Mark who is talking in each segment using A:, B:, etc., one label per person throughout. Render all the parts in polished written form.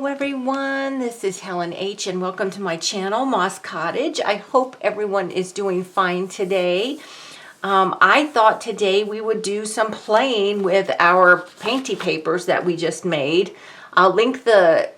A: Hello everyone, this is Helen H. and welcome to my channel, Moss Cottage. I hope everyone is doing fine today. I thought today we would do some playing with our painty papers that we just made. I'll link the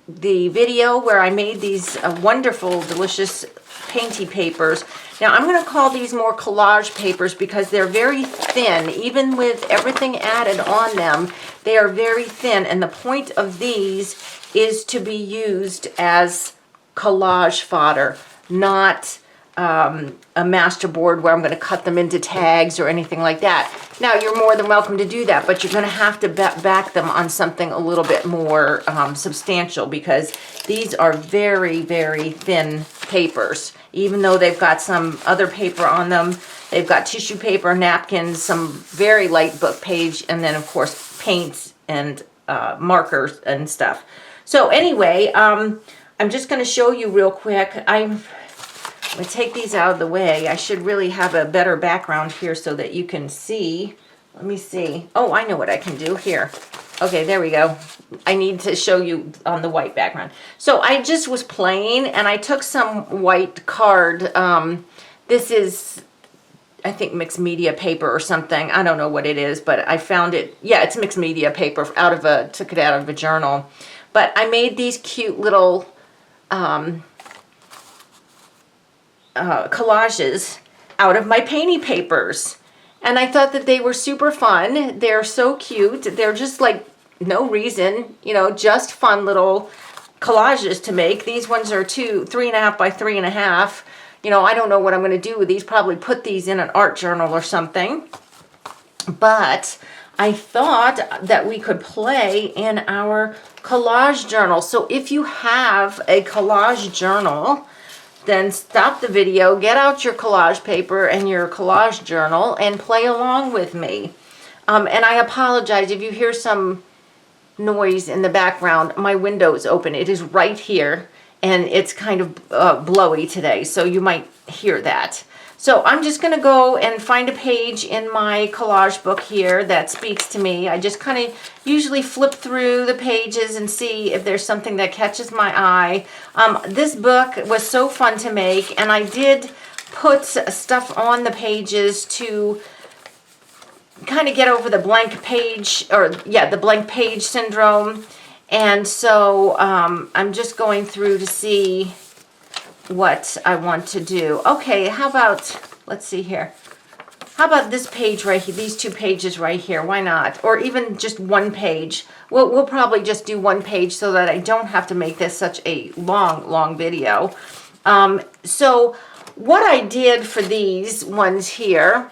A: video where I made these wonderful, delicious painty papers. Now I'm going to call these more collage papers because they're very thin. Even with everything added on them, they are very thin, and the point of these is to be used as collage fodder, not a masterboard where I'm going to cut them into tags or anything like that. Now, you're more than welcome to do that, but you're going to have to back them on something a little bit more substantial, because these are very, very thin papers. Even though they've got some other paper on them, they've got tissue paper, napkins, some very light book page, and then, of course, paints and markers and stuff. So anyway, I'm just going to show you real quick. I'm going to take these out of the way. I should really have a better background here so that you can see. Let me see. Oh, I know what I can do here. Okay, there we go. I need to show you on the white background. So I just was playing, and I took some white card. This is, I think, mixed media paper or something. I don't know what it is, but I found it. Yeah, it's mixed media paper. Took it out of a journal. But I made these cute little collages out of my painty papers, and I thought that they were super fun. They're so cute. They're just like no reason, you know, just fun little collages to make. These ones are 3.5 by 3.5. You know, I don't know what I'm going to do with these. Probably put these in an art journal or something. But I thought that we could play in our collage journal. So if you have a collage journal, then stop the video, get out your collage paper and your collage journal, and play along with me. And I apologize if you hear some noise in the background. My window is open. It is right here, and it's kind of blowy today, so you might hear that. So I'm just going to go and find a page in my collage book here that speaks to me. I just kind of usually flip through the pages and see if there's something that catches my eye. This book was so fun to make, and I did put stuff on the pages to kind of get over the blank page, or yeah, the blank page syndrome. And so I'm just going through to see what I want to do. Okay, how about, let's see here. How about this page right here, these two pages right here? Why not? Or even just one page. We'll probably just do one page so that I don't have to make this such a long video. So what I did for these ones here,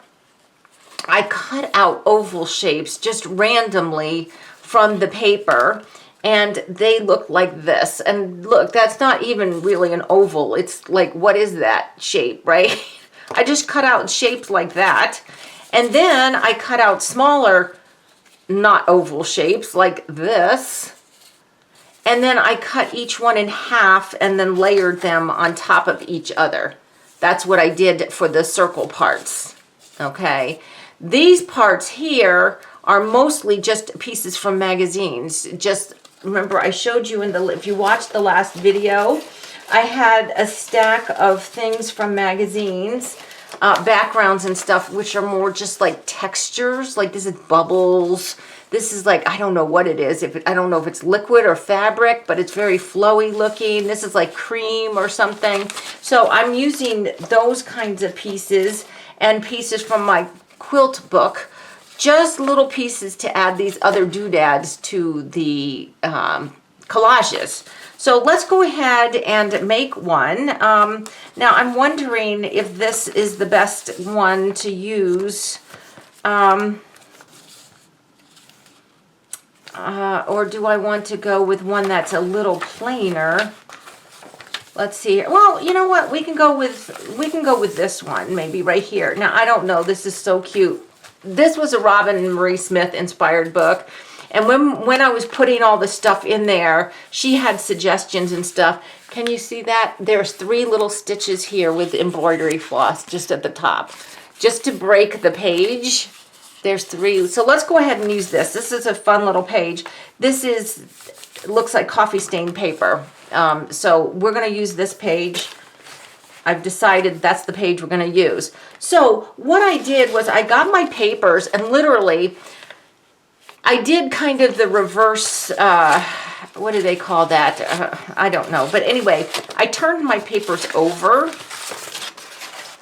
A: I cut out oval shapes just randomly from the paper, and they look like this. And look, that's not even really an oval. It's like, what is that shape, right? I just cut out shapes like that. And then I cut out smaller, not oval shapes like this. And then I cut each one in half and then layered them on top of each other. That's what I did for the circle parts, okay? These parts here are mostly just pieces from magazines. Just remember, I showed you if you watched the last video, I had a stack of things from magazines, backgrounds and stuff, which are more just like textures. Like this is bubbles. This is like, I don't know what it is. I don't know if it's liquid or fabric, but it's very flowy looking. This is like cream or something. So I'm using those kinds of pieces and pieces from my quilt book, just little pieces to add these other doodads to the collages. So let's go ahead and make one. Now I'm wondering if this is the best one to use, or do I want to go with one that's a little plainer? Let's see here. Well, you know what? We can go with this one, maybe right here. Now, I don't know. This is so cute. This was a Robin Marie Smith inspired book. And when I was putting all the stuff in there, she had suggestions and stuff. Can you see that? There's 3 little stitches here with embroidery floss just at the top. Just to break the page, there's 3. So let's go ahead and use this. This is a fun little page. This is it looks like coffee stain paper. So we're going to use this page. I've decided that's the page we're going to use. So what I did was I got my papers and literally I did kind of the reverse, what do they call that? I don't know. But anyway, I turned my papers over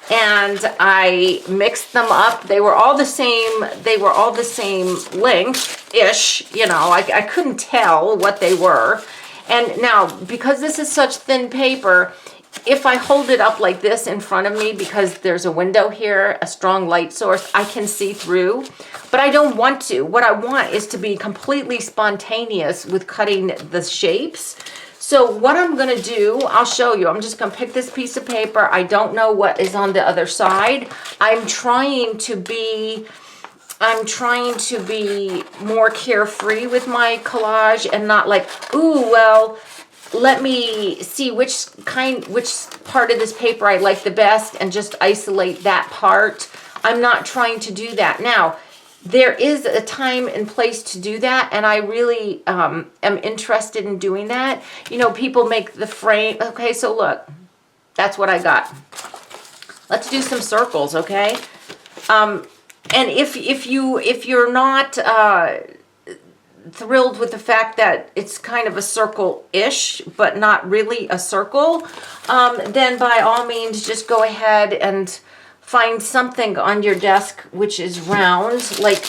A: and I mixed them up. They were all the same. They were all the same length-ish. You know, I couldn't tell what they were. And now, because this is such thin paper, if I hold it up like this in front of me, because there's a window here, a strong light source, I can see through. But I don't want to. What I want is to be completely spontaneous with cutting the shapes. So what I'm going to do, I'll show you. I'm just going to pick this piece of paper. I don't know what is on the other side. I'm trying to be more carefree with my collage and not like, ooh, well, let me see which part of this paper I like the best and just isolate that part. I'm not trying to do that. Now, there is a time and place to do that, and I really am interested in doing that. You know, people make the frame. Okay, so look, that's what I got. Let's do some circles, okay? And if you're not thrilled with the fact that it's kind of a circle-ish, but not really a circle, then by all means, just go ahead and find something on your desk which is round. Like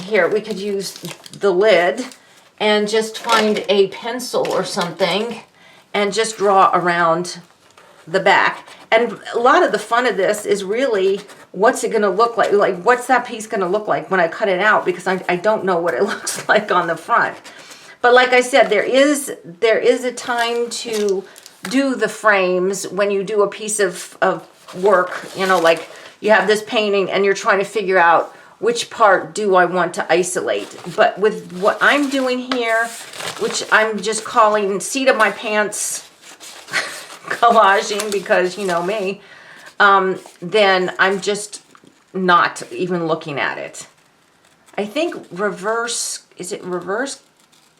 A: here, we could use the lid and just find a pencil or something and just draw around the back. And a lot of the fun of this is really, what's it going to look like? Like, what's that piece going to look like when I cut it out? Because I don't know what it looks like on the front. But like I said, there is a time to do the frames when you do a piece of work. You know, like you have this painting and you're trying to figure out which part do I want to isolate. But with what I'm doing here, which I'm just calling seat of my pants collaging, because you know me, then I'm just not even looking at it. I think reverse, is it reverse?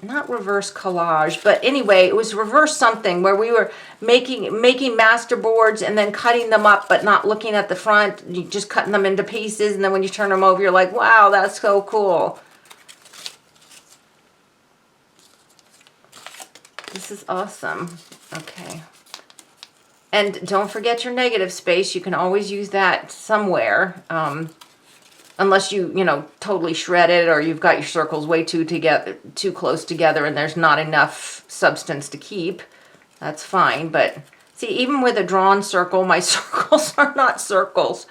A: Not reverse collage, but anyway, it was reverse something where we were making master boards and then cutting them up, but not looking at the front. You just cutting them into pieces, and then when you turn them over, you're like, wow, that's so cool. This is awesome. Okay. And don't forget your negative space. You can always use that somewhere. Unless you totally shred it, or you've got your circles way too close together and there's not enough substance to keep. That's fine. But see, even with a drawn circle, my circles are not circles.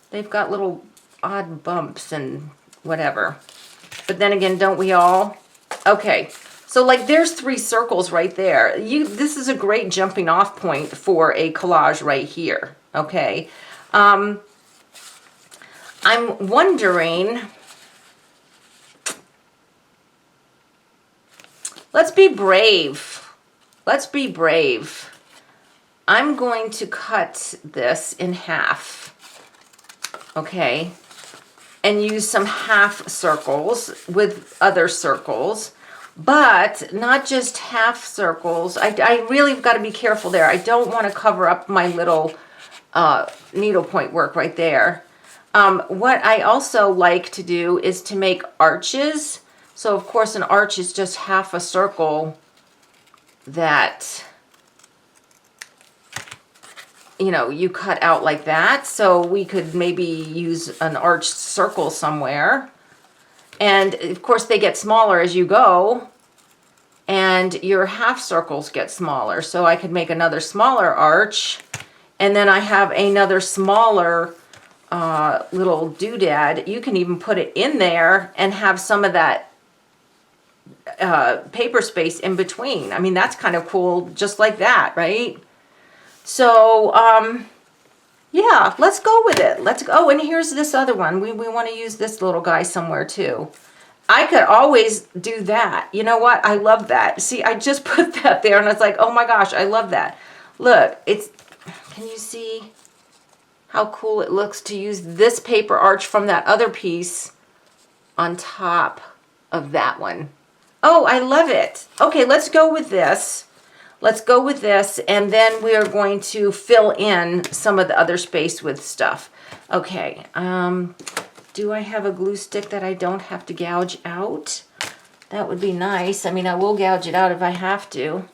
A: They've got little odd bumps and whatever. But then again, don't we all? Okay. So like there's 3 circles right there. This is a great jumping off point for a collage right here. Okay. I'm wondering, let's be brave. Let's be brave. I'm going to cut this in half. Okay. And use some half circles with other circles. But not just half circles. I really got to be careful there. I don't want to cover up my little needlepoint work right there. What I also like to do is to make arches. So of course an arch is just half a circle that, you cut out like that. So we could maybe use an arched circle somewhere. And of course they get smaller as you go, and your half circles get smaller. So I could make another smaller arch, and then I have another smaller little doodad. You can even put it in there and have some of that paper space in between. I mean, that's kind of cool, just like that, right? So, yeah, let's go with it. Let's go. Oh, and here's this other one. We want to use this little guy somewhere too. I could always do that. You know what? I love that. See, I just put that there and it's like, oh my gosh, I love that. Look, can you see how cool it looks to use this paper arch from that other piece on top of that one? Oh, I love it. Okay, let's go with this. Let's go with this, and then we are going to fill in some of the other space with stuff. Okay, do I have a glue stick that I don't have to gouge out? That would be nice. I mean, I will gouge it out if I have to,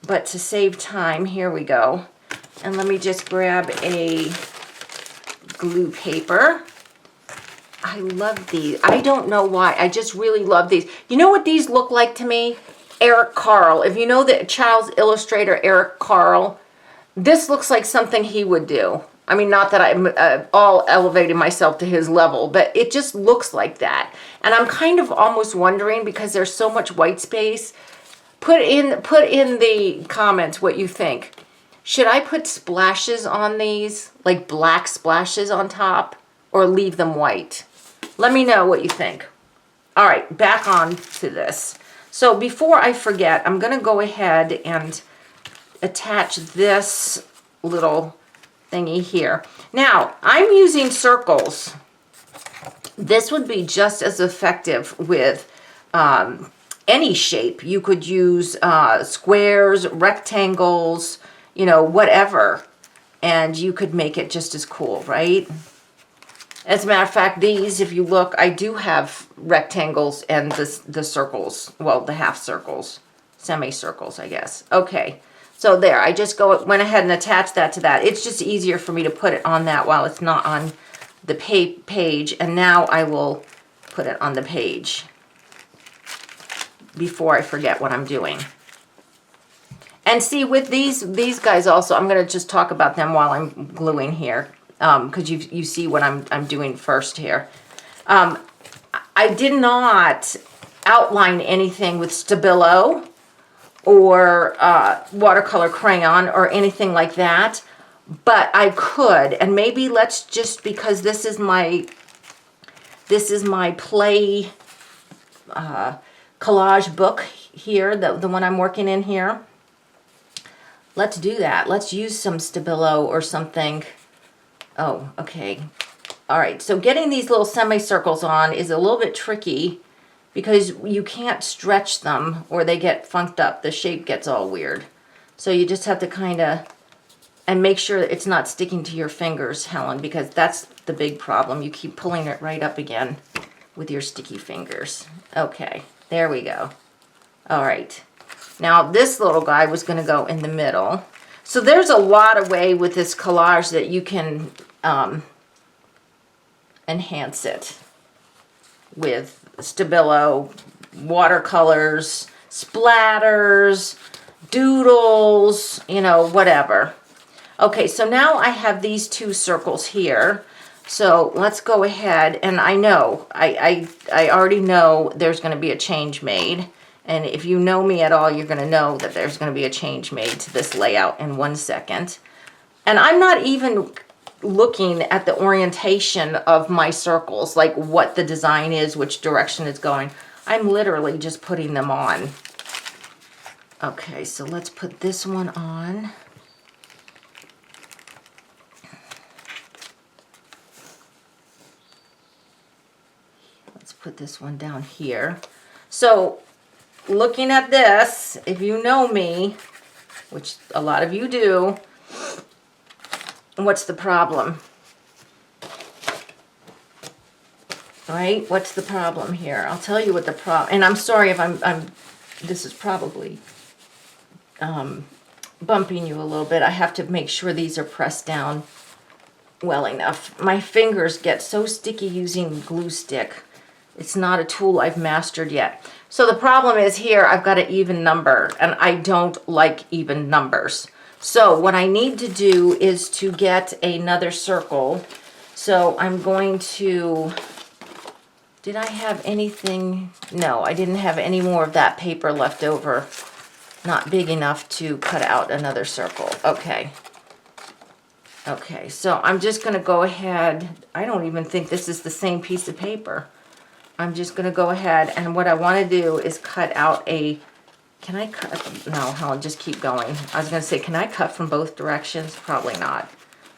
A: but to save time, here we go. And let me just grab a glue paper. I love these. I don't know why. I just really love these. You know what these look like to me? Eric Carle. If you know the child's illustrator Eric Carle, this looks like something he would do. I mean, not that I'm all elevating myself to his level, but it just looks like that. And I'm kind of almost wondering, because there's so much white space, put in the comments what you think. Should I put splashes on these, like black splashes on top, or leave them white? Let me know what you think. All right, back on to this. So before I forget, I'm going to go ahead and attach this little thingy here. Now, I'm using circles. This would be just as effective with any shape. You could use squares, rectangles, you know, whatever. And you could make it just as cool, right? As a matter of fact, these, if you look, I do have rectangles and the circles, well, the half circles, semicircles, I guess. Okay, so there, I just went ahead and attached that to that. It's just easier for me to put it on that while it's not on the page, and now I will put it on the page before I forget what I'm doing. And see, with these guys also, I'm going to just talk about them while I'm gluing here. Because you see what I'm doing first here. I did not outline anything with Stabilo or watercolor crayon or anything like that, but I could. And maybe let's just, because this is my play collage book here, the one I'm working in here. Let's do that. Let's use some Stabilo or something. Oh, okay. All right, so getting these little semicircles on is a little bit tricky because you can't stretch them or they get funked up. The shape gets all weird. So you just have to kind of, and make sure that it's not sticking to your fingers, Helen, because that's the big problem. You keep pulling it right up again with your sticky fingers. Okay, there we go. All right. Now this little guy was going to go in the middle. So there's a lot of way with this collage that you can enhance it with Stabilo, watercolors, splatters, doodles, you know, whatever. Okay, so now I have these two circles here. So let's go ahead, and I know, I already know there's going to be a change made. And if you know me at all, you're going to know that there's going to be a change made to this layout in 1 second. And I'm not even looking at the orientation of my circles, like what the design is, which direction it's going. I'm literally just putting them on. Okay, so let's put this one on. Let's put this one down here. So looking at this, if you know me, which a lot of you do, what's the problem? Right? What's the problem here? I'll tell you what the problem, and I'm sorry if this is probably bumping you a little bit. I have to make sure these are pressed down well enough. My fingers get so sticky using glue stick. It's not a tool I've mastered yet. So the problem is here, I've got an even number, and I don't like even numbers. So what I need to do is to get another circle. So I'm going to, did I have anything? No, I didn't have any more of that paper left over. Not big enough to cut out another circle. Okay. Okay, so I'm just going to go ahead. I don't even think this is the same piece of paper. I'm just going to go ahead, and what I want to do is cut out a, can I cut? No, Helen, just keep going. I was going to say, can I cut from both directions? Probably not.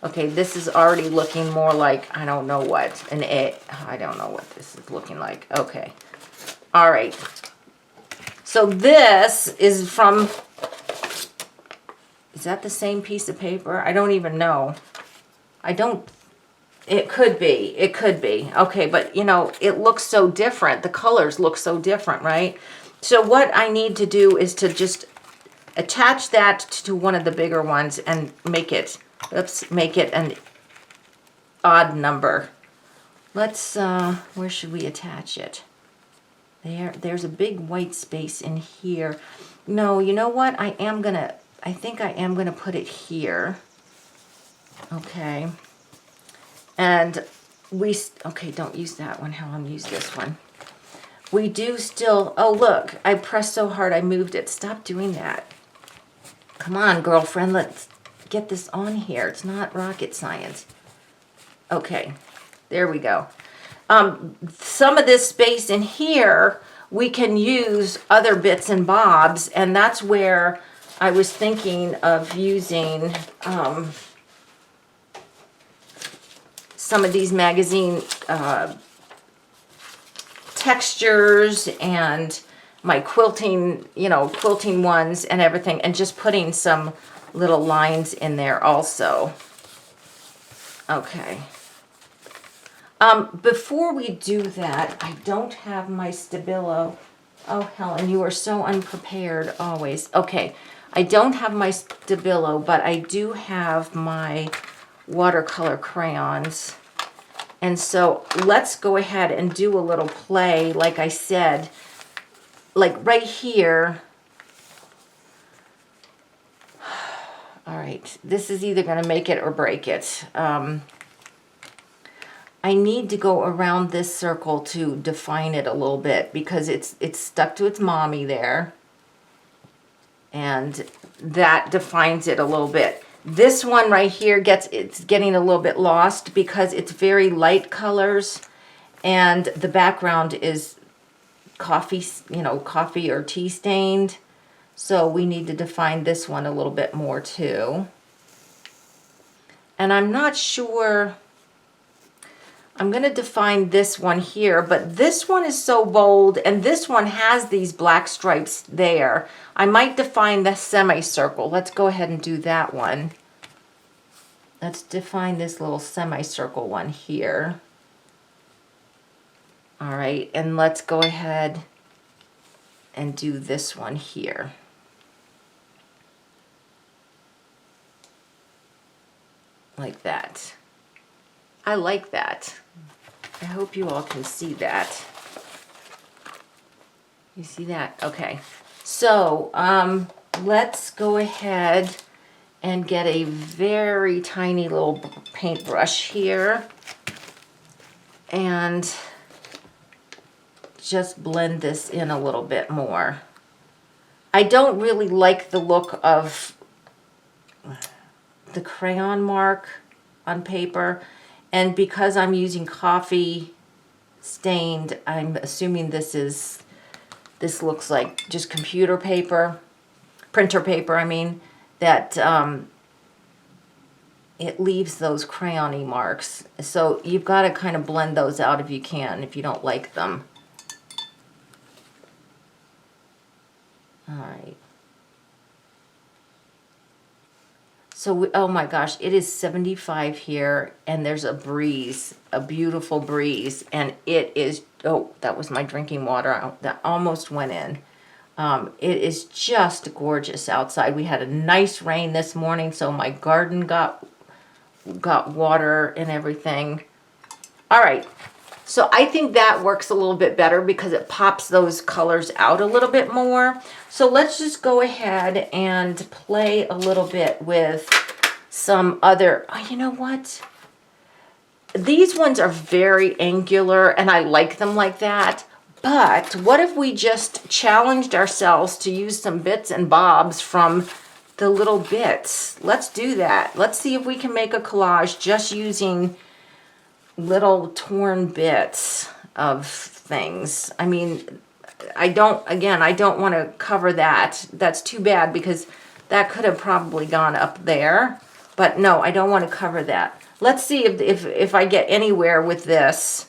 A: Okay, this is already looking more like, I don't know what, an A. I don't know what this is looking like. Okay. All right. So this is from, is that the same piece of paper? I don't even know. It could be. It could be. Okay, but you know, it looks so different. The colors look so different, right? So what I need to do is to just attach that to one of the bigger ones and make it, make it an odd number. Let's, where should we attach it? There's a big white space in here. No, you know what? I think I am gonna put it here. Okay. And okay, don't use that one, Helen, use this one. We do still, oh look, I pressed so hard I moved it. Stop doing that. Come on, girlfriend, let's get this on here. It's not rocket science. Okay, there we go. Some of this space in here, we can use other bits and bobs, and that's where I was thinking of using some of these magazine textures and my quilting, you know, quilting ones and everything, and just putting some little lines in there also. Okay. Before we do that, I don't have my Stabilo. Oh, Helen, you are so unprepared always. Okay, I don't have my Stabilo, but I do have my watercolor crayons. And so let's go ahead and do a little play, like I said, like right here. All right, this is either going to make it or break it. I need to go around this circle to define it a little bit because it's stuck to its mommy there. And that defines it a little bit. This one right here it's getting a little bit lost because it's very light colors and the background is coffee, you know, coffee or tea stained. So we need to define this one a little bit more too. And I'm not sure, I'm going to define this one here, but this one is so bold and this one has these black stripes there. I might define the semicircle. Let's go ahead and do that one. Let's define this little semicircle one here. All right, and let's go ahead and do this one here. Like that. I like that. I hope you all can see that. You see that? Okay. So, let's go ahead and get a very tiny little paintbrush here and just blend this in a little bit more. I don't really like the look of the crayon mark on paper, and because I'm using coffee stained, I'm assuming this looks like just computer paper, printer paper, I mean, that it leaves those crayon-y marks. So you've got to kind of blend those out if you can, if you don't like them. All right. So, oh my gosh, it is 75 here, and there's a breeze, a beautiful breeze, and it is, oh, that was my drinking water. That almost went in. It is just gorgeous outside. We had a nice rain this morning, so my garden got water and everything. All right, so I think that works a little bit better because it pops those colors out a little bit more. So let's just go ahead and play a little bit with some other, oh, you know what? These ones are very angular and I like them like that. But what if we just challenged ourselves to use some bits and bobs from the little bits? Let's do that. Let's see if we can make a collage just using little torn bits of things. I mean, I don't want to cover that. That's too bad because that could have probably gone up there. But no, I don't want to cover that. Let's see if I get anywhere with this,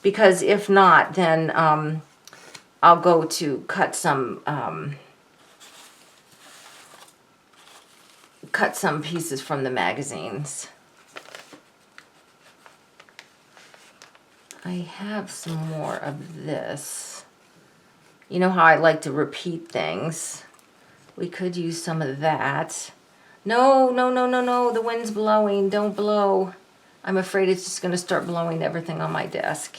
A: because if not, then I'll go to cut some pieces from the magazines. I have some more of this. You know how I like to repeat things. We could use some of that. No, no, no, no, no. The wind's blowing. Don't blow. I'm afraid it's just going to start blowing everything on my desk.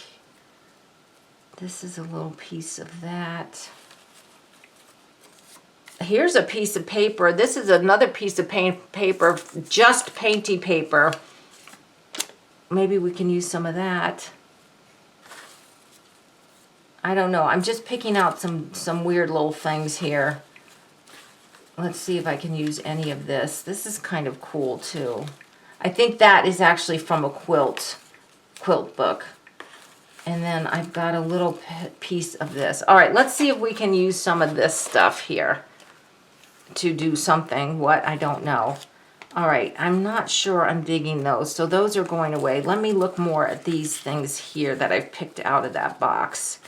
A: This is a little piece of that. Here's a piece of paper. This is another piece of paper, just painty paper. Maybe we can use some of that. I don't know. I'm just picking out some weird little things here. Let's see if I can use any of this. This is kind of cool too. I think that is actually from a quilt book. And then I've got a little piece of this. All right, let's see if we can use some of this stuff here to do something. What? I don't know. All right, I'm not sure I'm digging those. So those are going away. Let me look more at these things here that I've picked out of that box.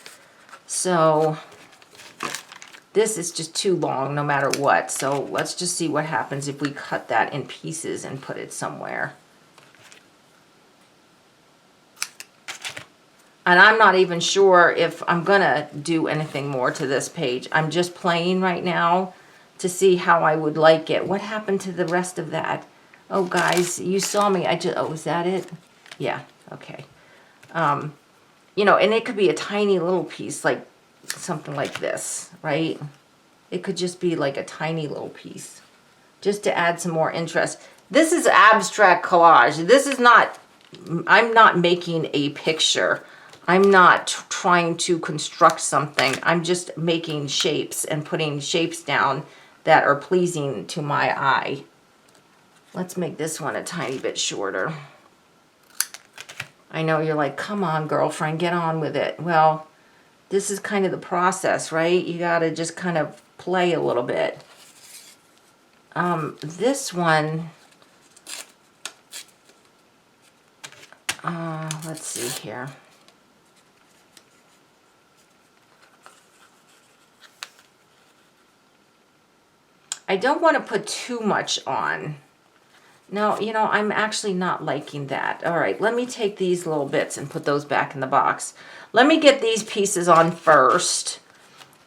A: So this is just too long no matter what. So let's just see what happens if we cut that in pieces and put it somewhere. And I'm not even sure if I'm gonna do anything more to this page. I'm just playing right now to see how I would like it. What happened to the rest of that? Oh guys, you saw me. Oh, is that it? Yeah, okay. You know, and it could be a tiny little piece, like something like this, right? It could just be like a tiny little piece, just to add some more interest. This is abstract collage. This is not, I'm not making a picture. I'm not trying to construct something. I'm just making shapes and putting shapes down that are pleasing to my eye. Let's make this one a tiny bit shorter. I know you're like, come on, girlfriend, get on with it. Well, this is kind of the process, right? You got to just kind of play a little bit. This one, let's see here. I don't want to put too much on. No, you know, I'm actually not liking that. All right, let me take these little bits and put those back in the box. Let me get these pieces on first.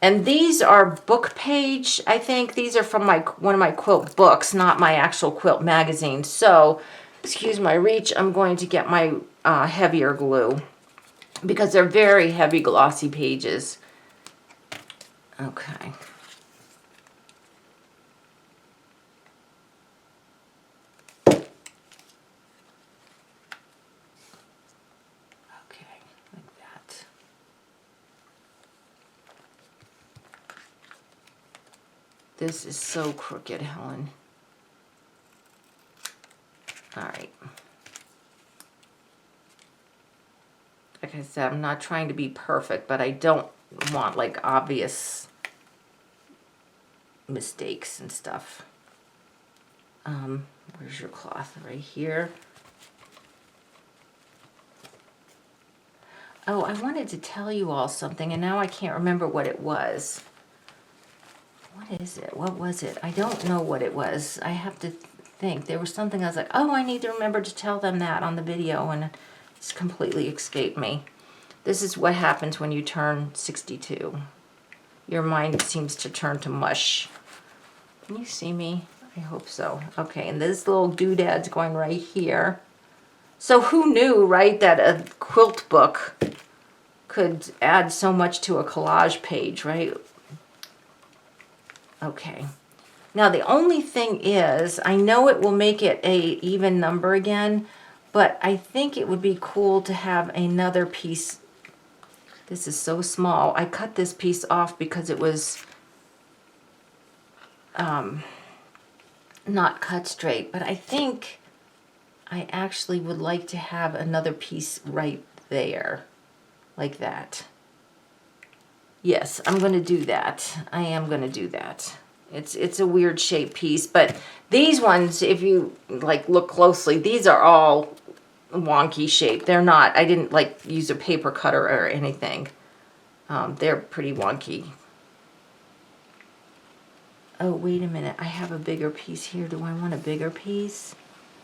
A: And these are book page, I think. These are from one of my quilt books, not my actual quilt magazine. So, excuse my reach, I'm going to get my heavier glue because they're very heavy glossy pages. Okay. This is so crooked, Helen. All right. Like I said, I'm not trying to be perfect, but I don't want like obvious mistakes and stuff. Where's your cloth? Right here. Oh, I wanted to tell you all something, and now I can't remember what it was. What is it? What was it? I don't know what it was. I have to think. There was something I was like, oh, I need to remember to tell them that on the video, and it's completely escaped me. This is what happens when you turn 62. Your mind seems to turn to mush. Can you see me? I hope so. Okay, and this little doodad's going right here. So who knew, right, that a quilt book could add so much to a collage page, right? Okay. Now the only thing is, I know it will make it a even number again, but I think it would be cool to have another piece. This is so small. I cut this piece off because it was not cut straight, but I think I actually would like to have another piece right there, like that. Yes, I'm going to do that. I am going to do that. It's a weird shape piece, but these ones, if you like look closely, these are all wonky shape. They're not, I didn't like use a paper cutter or anything. They're pretty wonky. Oh, wait a minute. I have a bigger piece here. Do I want a bigger piece?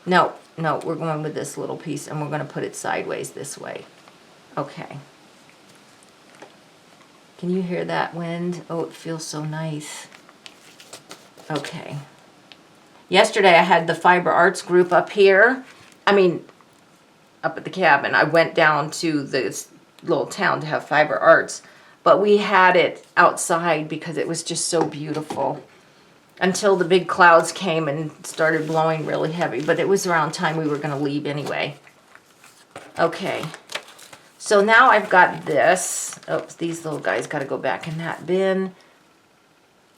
A: No, no, we're going with this little piece, and we're going to put it sideways this way. Okay. Can you hear that wind? Oh, it feels so nice. Okay. Yesterday I had the Fiber Arts group up here. I mean, up at the cabin. I went down to this little town to have Fiber Arts, but we had it outside because it was just so beautiful until the big clouds came and started blowing really heavy, but it was around time we were going to leave anyway. Okay, so now I've got this. Oops, these little guys got to go back in that bin.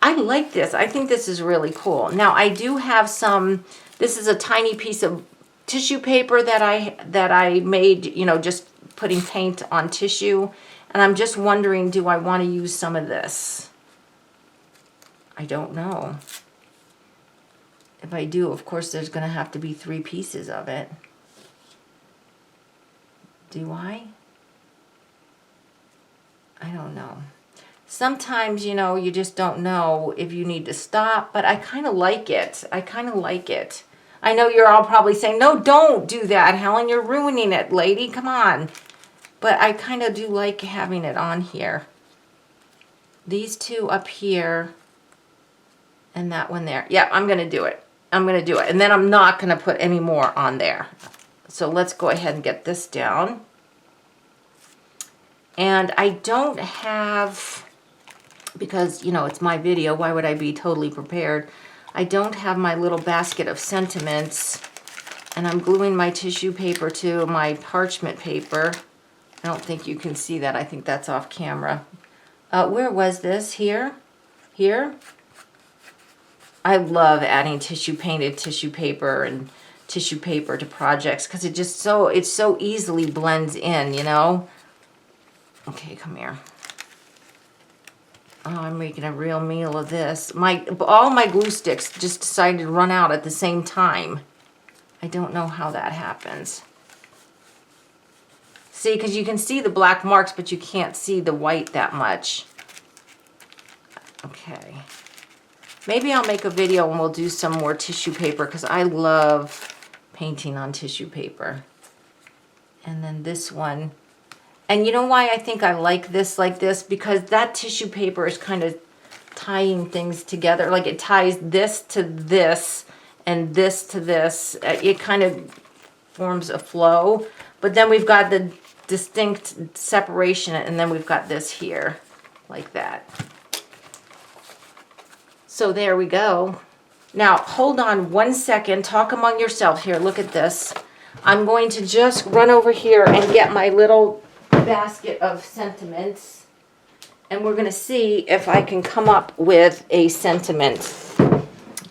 A: I like this. I think this is really cool. Now I do have some, this is a tiny piece of tissue paper that I made, you know, just putting paint on tissue. And I'm just wondering, do I want to use some of this? I don't know. If I do, of course, there's going to have to be 3 pieces of it. Do I? I don't know. Sometimes, you know, you just don't know if you need to stop, but I kind of like it. I kind of like it. I know you're all probably saying, no, don't do that, Helen. You're ruining it, lady. Come on. But I kind of do like having it on here. These 2 up here and that one there. Yeah, I'm going to do it. I'm going to do it. And then I'm not going to put any more on there. So let's go ahead and get this down. And I don't have, because, you know, it's my video, why would I be totally prepared? I don't have my little basket of sentiments. And I'm gluing my tissue paper to my parchment paper. I don't think you can see that. I think that's off camera. Where was this? Here? Here? I love adding painted tissue paper and tissue paper to projects because it just it so easily blends in, you know? Okay, come here. Oh, I'm making a real meal of this. All my glue sticks just decided to run out at the same time. I don't know how that happens. See, because you can see the black marks, but you can't see the white that much. Okay. Maybe I'll make a video and we'll do some more tissue paper because I love painting on tissue paper. And then this one. And you know why I think I like this? Because that tissue paper is kind of tying things together. Like it ties this to this and this to this. It kind of forms a flow. But then we've got the distinct separation and then we've got this here like that. So there we go. Now hold on 1 second. Talk among yourself here. Look at this. I'm going to just run over here and get my little basket of sentiments. And we're going to see if I can come up with a sentiment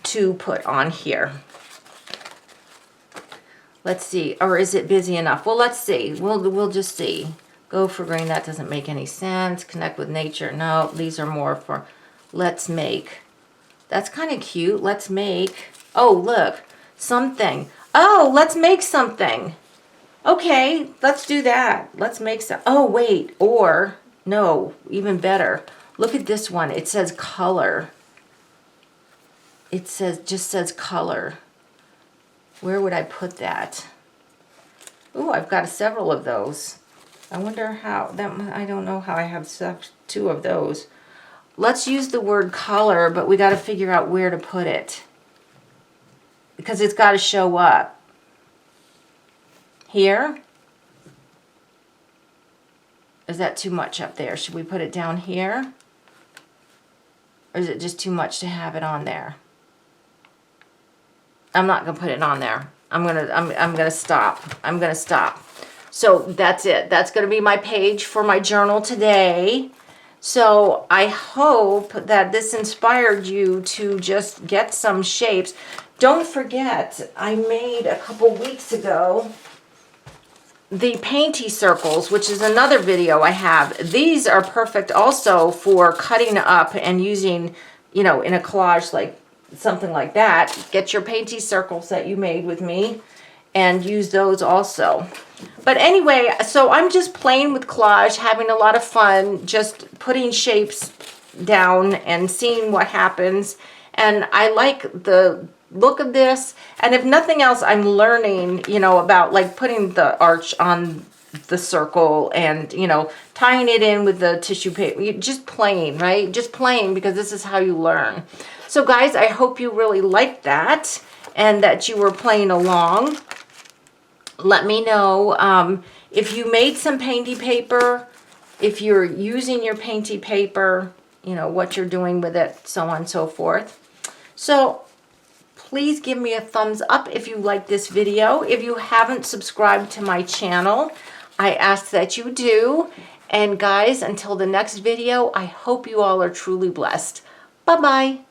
A: to put on here. Let's see. Or is it busy enough? Well, let's see. We'll just see. Go for green. That doesn't make any sense. Connect with nature. No, these are more for let's make. That's kind of cute. Let's make. Oh, look. Something. Oh, let's make something. Okay, let's do that. Let's make some. Oh, wait. Or, no, even better. Look at this one. It says color. It just says color. Where would I put that? Oh, I've got several of those. I wonder how, I don't know how I have 2 of those. Let's use the word color, but we got to figure out where to put it. Because it's got to show up. Here? Is that too much up there? Should we put it down here? Or is it just too much to have it on there? I'm not going to put it on there. I'm going to stop. I'm going to stop. So that's it. That's going to be my page for my journal today. So I hope that this inspired you to just get some shapes. Don't forget, I made a couple weeks ago the painty circles, which is another video I have. These are perfect also for cutting up and using, you know, in a collage like something like that. Get your painty circles that you made with me and use those also. But anyway, so I'm just playing with collage, having a lot of fun, just putting shapes down and seeing what happens. And I like the look of this. And if nothing else, I'm learning, you know, about like putting the arch on the circle and, you know, tying it in with the tissue paper. Just playing, right? Just playing, because this is how you learn. So guys, I hope you really liked that and that you were playing along. Let me know if you made some painty paper, if you're using your painty paper, you know, what you're doing with it, so on and so forth. So please give me a thumbs up if you like this video. If you haven't subscribed to my channel, I ask that you do. And guys, until the next video, I hope you all are truly blessed. Bye-bye.